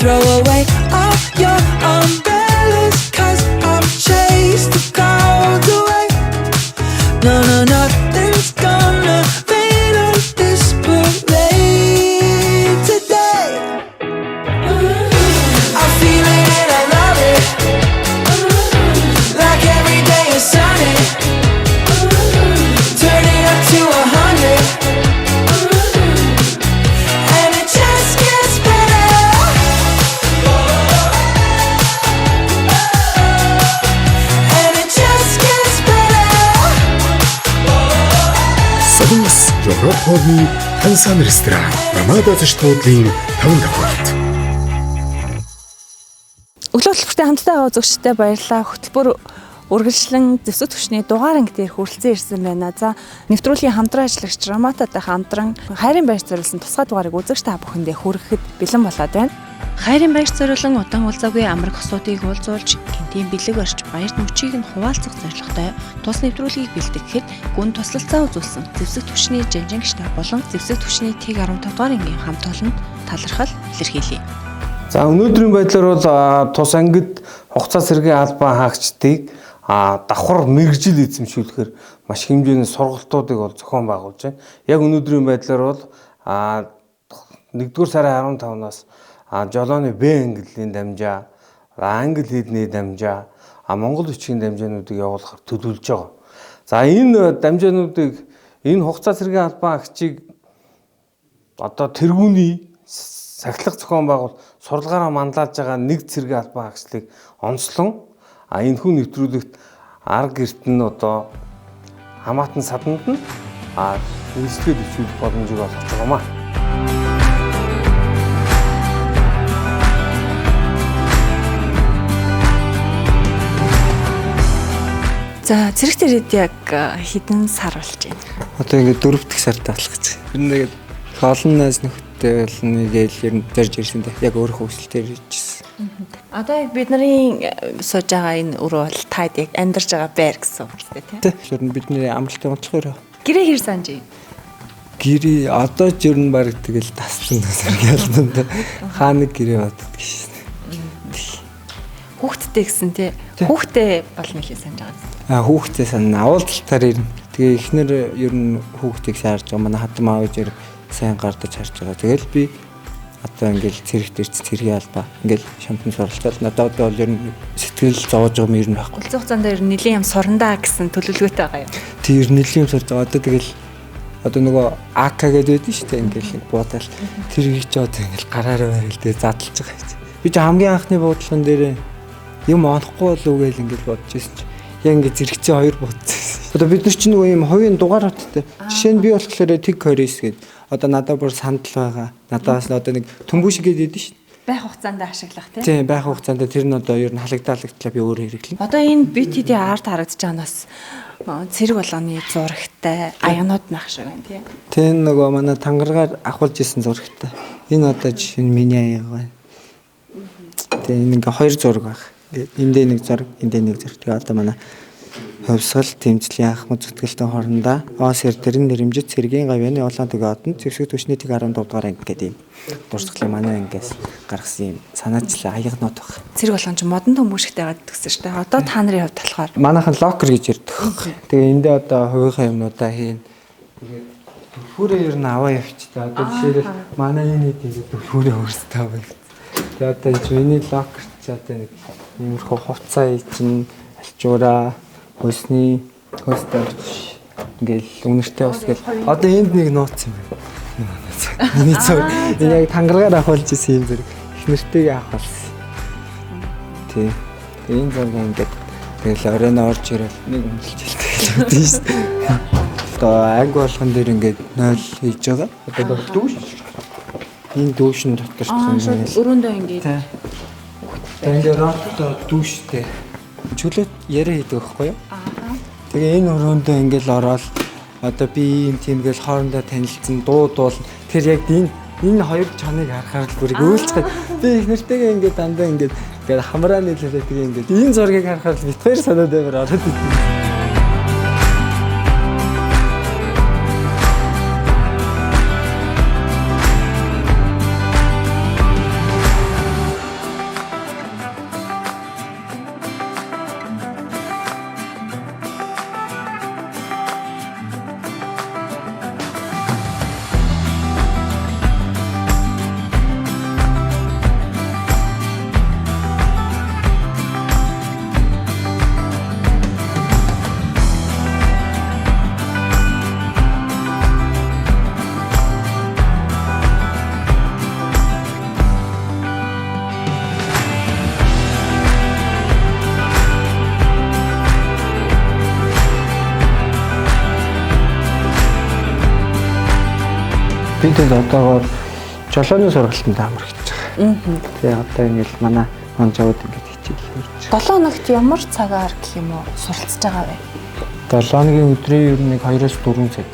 Throw away all your umbrellas, 'cause I've chased the clouds away. No, no, nothing's gonna fade on this parade today. I feel it and I love it, like every day is sunny. Turn it up to 100, and it just gets better. Европын Тансан ресторан Рамада зочдлын 5 давхарт. Өглөө хөтөлбөртэй хамтдаа байгаа үзэгчдэд баярлалаа. Хөтөлбөр үргэлжлэн зэвсэг түвшний дугаар анги дээр хүрэлцэн ирсэн байна. За, нэвтрүүлгийн хамтран ажиллагч Рамататай хамтран хайрын баяр зориулсан тусгай дугаарыг үзэгч та бүхэндээ хүрэхэд бэлэн болоод байна. Хайрын баяр зориулан удаан уулзаагүй амрах асуудыг уулзуулж, гинтийн бэлэг барьж, баярт мөчийг нь хуваалцах зорилготой тус нэвтрүүлгийг бэлтгэхэд гүн туслалцаа үзүүлсэн зэвсэг түвшний жанжингчтай болон зэвсэг түвшний Тэг 15 дугаар ангийн хамт олонд талархал илэрхийлье. За, өнөөдрийн байдлаар бол тус ангид хугацаа сэргийн албан хаагчдыг давхар мэрэгжил эзэмшүүлэхээр маш хэмжээний сургалтуудыг бол зохион байгуулж байна. Яг өнөөдрийн байдлаар бол 1-р сарын 15-наас жолооны Б ангиллын дамжаа, англи хэлний дамжаа, монгол бичгийн дамжаануудыг явуулахар төлөвлөж байгаа. За, энэ дамжаануудыг энэ хугацаа сэргийн албан хаагчийг одоо тэргүүний сахилах зохион байгуул сурлагаараа манлайлж байгаа нэг цэргийн албан хаагчлыг онцлон энэ хүн нэвтрүүлэгт арга гэрт нь одоо хамаатан саданд нь үйлчлэгээ бичүүлэх боломжийг олгож байгаамаа. За, цэрэг тэрэд яг хэдэн сар болж байна? Одоо ингээд 4 дахь сард болох гэж. Тэр нэгээд олон найз нөхдөд бол нэгээл ер нь зарж ирсэн дээ. Яг өөрөө хөвсөлтөөр иржсэн. Одоо яг бидний сууж байгаа энэ өрөө бол таад яг амьдарч байгаа байр гэсэн үг тийм үү? Тийм. Ер нь бидний амралтын онцлогоор. Гэрээ хэр санаж байна? Гэрээ одоо ч ер нь баг тэгэл тассан сэргэлэн дээ. Хаа нэг гэрээ боддог шин. Хүүхдтэй гэсэн тий. Хүүхдтэй болно гэхээ санаж байгаа. Хүүхдтэй санаа авалталтаар ирнэ. Тэгээ эхнэр ер нь хүүхдийг шаарж байгаа. Манай хатам аав ээж сайн гардаж харж байгаа. Тэгэл би одоо ингээл цэрэгт ирц цэргийн албаа ингээл шампан суралцаад надад бол ер нь сэтгэл зовоож байгаа юм ер нь байхгүй. Улсын хугацаанд ер нь нэлийн юм сурандаа гэсэн төлөвлөгөөтэй байгаа юм. Тэр нэлийн юм сурж байгаа. Одоо тэгэл одоо нөгөө АК гэдэг байдаг шүү дээ ингээл нэг буудаал тэр их ч одоо ингээл гараараа барил дээр задлж байгаа юм. Би ч хамгийн анхны буудлын дээр юм онохгүй болов уу гэж ингээл бодож ирсэн чи яг ингээд зэрэгцээ 2 буудсан. Одоо бид нар ч нөгөө юм хувийн дугааруудтай. Жишээ нь би болохоор Тэг 29 гэдэг. Одоо надад бүр сандал байгаа. Надаас одоо нэг төмбөш гэдэг шүү дээ. Байх хугацаанд ашиглах тийм. Тийм, байх хугацаанд тэр нь одоо ер нь халагдаалагдлаа би өөрөө хэрэглэнэ. Одоо энэ BTD арт харагдаж байгаанаас цэрэг болгоны зурагтай аянууд нах шиг байна тийм. Тэр нөгөө манай тангаргаар ахуулж исэн зурагтай. Энэ одоо жишээ нь миний аяга байна. Тэгээ энэ ингээ 2 зураг байна. Эндээ нэг зураг, эндээ нэг зураг. Тэгээ одоо манай хувьсгал тэмцлийн анхмад зүтгэлтэн хоорондоо ОСР дэрэн нэрэмжит цэргийн гавьяаны улаан төгөөдөнд зэвсэг түвшний Тэг 15 дугаар анги гэдэг юм. Дурсгалын манай ангиас гаргасан юм санаачлаа аягнууд баг. Цэрэг болгон ч модон төмбөшгтэй байгаад төгсөн шүү дээ. Одоо та нарын хувьд болохоор манайхан локер гэж ярьдаг. Тэгээ эндээ одоо хувийнхаа юмнуудаа хийн. Тэгээд түлхүүрээ ер нь аваа явчихлаа. Одоо жишээлбэл манай энэ хэд түлхүүрээ өөрсдөө аваа. Тэгээ одоо миний локер ч одоо нэг иймэрхүү хувцаа чинь алчуураа хосны хостарч ингээл үнэртэй ус гэл одоо энд нэг нууц юм байна. Миний зөв энэ яг тангаргаар авахулж исэн юм зэрэг их нэртэйгээ авахулсан. Тий. Энэ зэрэг ингээд тэгэл оройн орж ирэл нэг өмсөлж хэлдэг гэдэг шүү дээ. Одоо анги болгон дээр ингээд 0 хийж байгаа. Одоо дүүш. Энэ дүүшин дотор ч юм. өрөөндөө ингээд. Тэгээд ротто дүүштэй. Чөлөөт яриа хийдэг байхгүй юу? Тэгээ энэ өрөөндөө ингээл ороод одоо би ийм тийм гэж хоорондоо танилцсан дуулна. Тэр яг энэ хоёр чоныг харахаар л бүрийг үйлчлэх. Би их нэртэйгээ ингээд дандаа ингээд хамрааны хэлээд тэгээ ингээд энэ зургийг харахаар л бит хоёр санаад байвар ороод идэв. Бид одоогоор жолооны сургалтанд амарч байгаа. Тэгээ одоо ингээл манай онжууд ингээд хичээл хийж. 7 хоногт ямар цагаар гэх юм уу суралцж байгаа вэ? 7 хоногийн өдрийн ер нь 2-4 цаг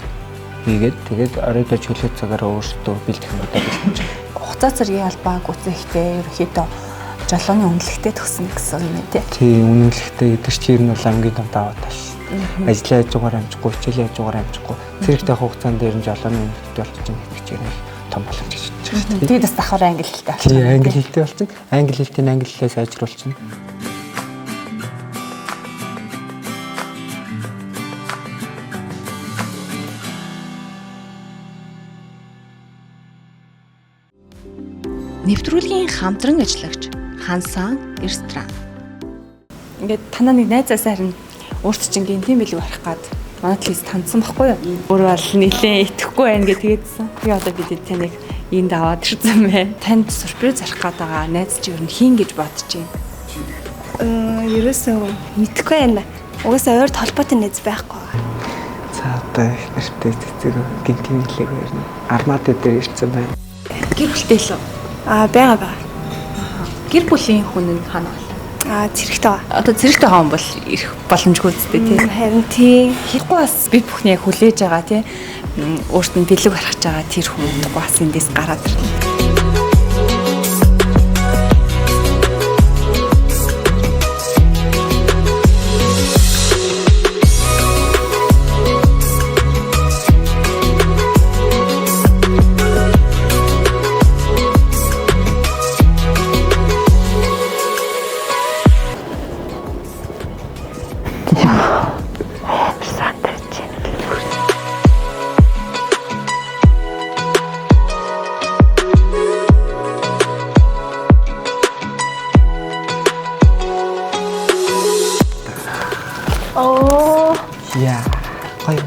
хийгээд тэгээд оройдоо чөлөө цагаараа өөрсдөө бэлдэх юм удаа бэлдэж байгаа. Хугацаа цэргийн албаа гүцэхтэй ерөөхдөө жолооны үнэлэхтэй төгсөн гэсэн юм тий. Тийм үнэлэхтэй гэдэг чинь ер нь бол хамгийн том даваа тал. Ажлаа яажгаар амжихгүй, хичээлээ яажгаар амжихгүй. Зэрэгтэй хугацаанд дээр нь жолооны үнэлэхтэй болчих юм гэж юм том боломж гэж бодож байгаа. Тэгээд бас давхар англи хэлтэй болчих. Тийм англи хэлтэй болчих. Англи хэлтийг англи хэлээр сайжруулчихна. Нэвтрүүлгийн хамтран ажиллагч Хансан ресторан. Ингээд танаа нэг найзаасаа харин өөрт чинь гинтийн бэлэг барих гад манай телевиз таньсан байхгүй юу? Өөрөө бол нилээ итгэхгүй байна гэж тэгээдсэн. Би одоо бид таныг энд аваад ирсэн байна. Танд сюрприз зарах гээд байгаа найз чи ер нь хийн гэж бодож байна. Ерөөсөө мэдэхгүй байна. Угаасаа ойр толботой найз байхгүй. За одоо их нэртэй цэцэг гинтийн бэлэг байна. Армад дээр ирсэн байна. Гэр бүлтэй л үү? Байгаа. Гэр бүлийн хүн нь хана вэ? Зэрэгтэй байгаа. Одоо зэрэгтэй хаан бол ирэх боломжгүй үстэй тий. Харин тий. Тэгэхгүй бас би бүхний яг хүлээж байгаа тий. Өөрт нь бэлэг барах гэж байгаа тэр хүн бас эндээс гараад ирлээ. Яа. Гоё.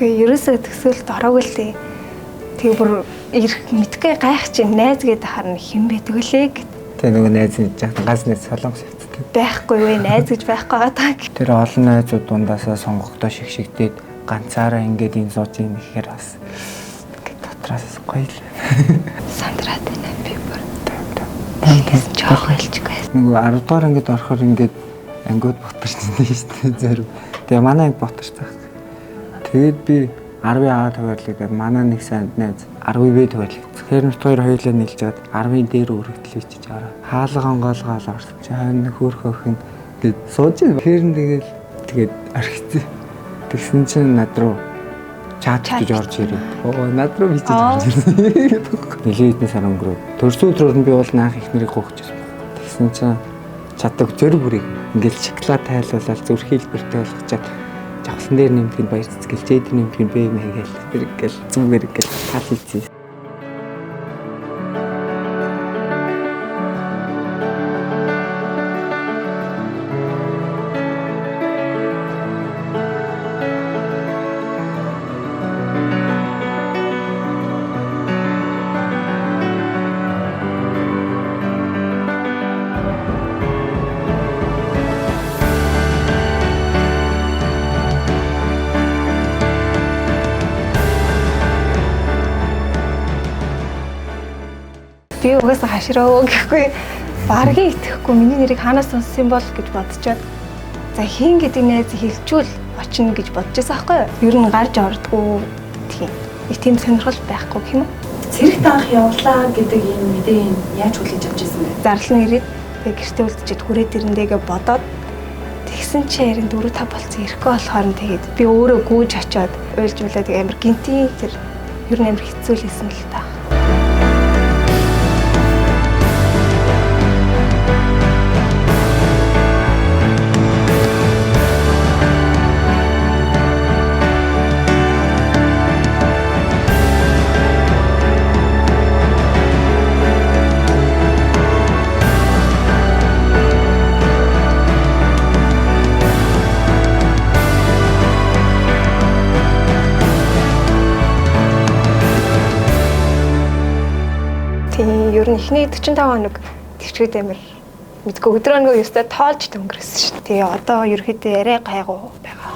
Ерөөсөө төсөөлт ороогүй л тий. Тэгээ бүр ирэх мэдгүй гайх чинь найз гэдэг харна хэм бэ тэгэлээ гэт. Тэгээ нөгөө найз нь жаахан газ найз солонгос явцдаг. Байхгүй вэ найз гэж байхгүй байгаа. Тэр олон найзууд дундаасаа сонгогдоо шигшигдээд ганцаараа ингээд энэ сууж ийм ихээр бас ингээд дотроос гоё л. Сандраад байна би бүр. Тэгээд жоох хэлчихгүй. Нөгөө 10 дугаар ангид орохоор ингээд ангиуд боторч дээ шүү дээ зөв. Тэгээ манай анги боторч байгаа. Тэгээд би 10-ийн А төвөрлөгдөд манай нэг сайн найз 10-ийн Б төвөрлөг. Тэгэхээр нүт хоёр хоёулаа нийлж аваад 10-ийн дээр өргөдөл хийчих аваа. Хаалга онгоолгоол орсон. Чаана хөөхөн гээд сууж байна. Тэгэхээр тэгээд орхиц. Тэгсэн чинь над руу чат гэж орж ирээ. Оо над руу бичиж орж ирсэн. Нилийн эдний сар өнгөрөө. Төрсөн өдрөөр нь би бол наах их нэрийг гоохчихсан. Тэгсэн чинь чаддаг зөрөг бүрийг ингээл шоколад тайлуулаад зүрх хэлбэртэй болгочаад жавсан дээр нэмтгэн баяр цэцгэлж, эд нэмтгэн бэ мэ гээл тэр ингээл зүгээр ингээл тал хийцээ. Би угаасаа хашраа гэхгүй баргийн итгэхгүй миний нэрийг хаанаас сонссон бол гэж бодчиход за хийн гэдэг найз хэлжүүл очно гэж бодож байсан байхгүй юу? Ер нь гарч ордгоо тийм. Их тийм сонирхол байхгүй юм уу? Цэрэгт анх явуулаа гэдэг энэ мэдээ яаж хүлээж авч ирсэн бэ? Зарлан ирээд тэг гэртээ үлдчихэд хүрээд ирэндээгээ бодоод тэгсэн чи ярин 4-5 болцсон ирэхгүй болохоор нь тэгээд би өөрөө гүйж очиод уйлжуулаад амар гинтийн тэр ер нь амар хэцүү л хэлсэн л та. Тийм ер нь эхний 45 хоног төвчгээд амар мэдгүй өдрөө нөгөө ёстой тоолж өнгөрсөн шүү дээ. Тэгээ одоо ерөөхдөө арай гайгүй байгаа.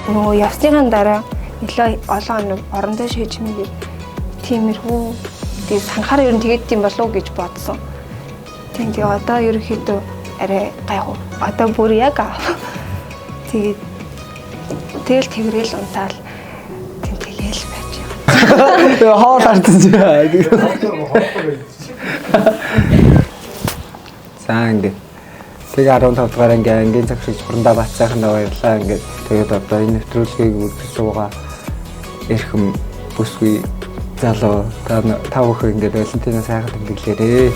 Нөгөө явсныхан дараа нэлээ олон хоног орондоо шийдэж мэйгээ тиймэрхүү тий санахаар ер нь тэгээд тийм болов уу гэж бодсон. Тийм тэгээ одоо ерөөхдөө арай гайхав. Одоо бүр яг тэгээд тэгэл тэгрээл унтаал тийм тэгээл байж байгаа. Тэгээ хоол ардсан чи. За ингээд тэгээ 15 дугаар ангийн цаг шиг хурандаа бат сайхандаа баярлаа ингээд тэгээд одоо энэ нэвтрүүлгийг үзэж байгаа эрхэм бүсгүй залуу та бүхэн ингээд Валентина сайхан тэмдэглээрээ.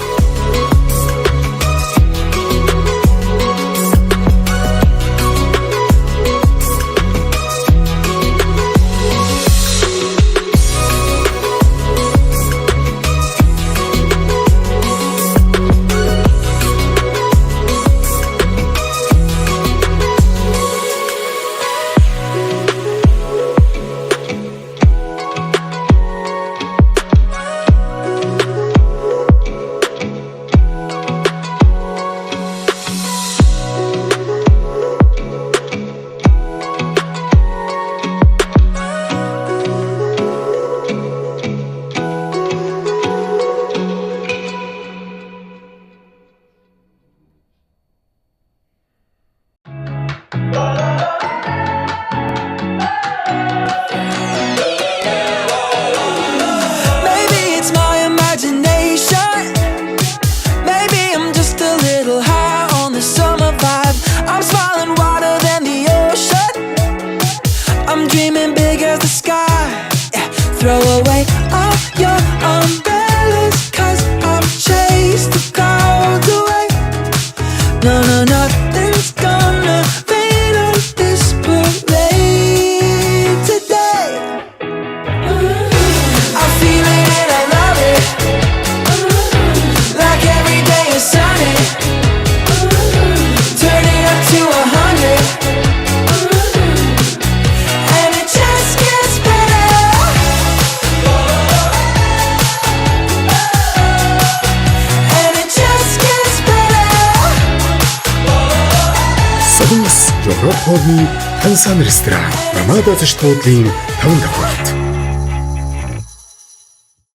Maybe it's my imagination. Maybe I'm just a little high on the summer vibe. I'm smiling wider than the ocean. I'm dreaming big as the sky. Yeah. Throw away all your umbrellas, 'cause I've chased the clouds away. No, nothing's gonna fade on this parade today. I feel it and I love it. Like every day is sunny. Turn it up to 100. And it just gets better. And it just gets better. Садус Европын тансан ресторан Рамада зочдын 5 давхурт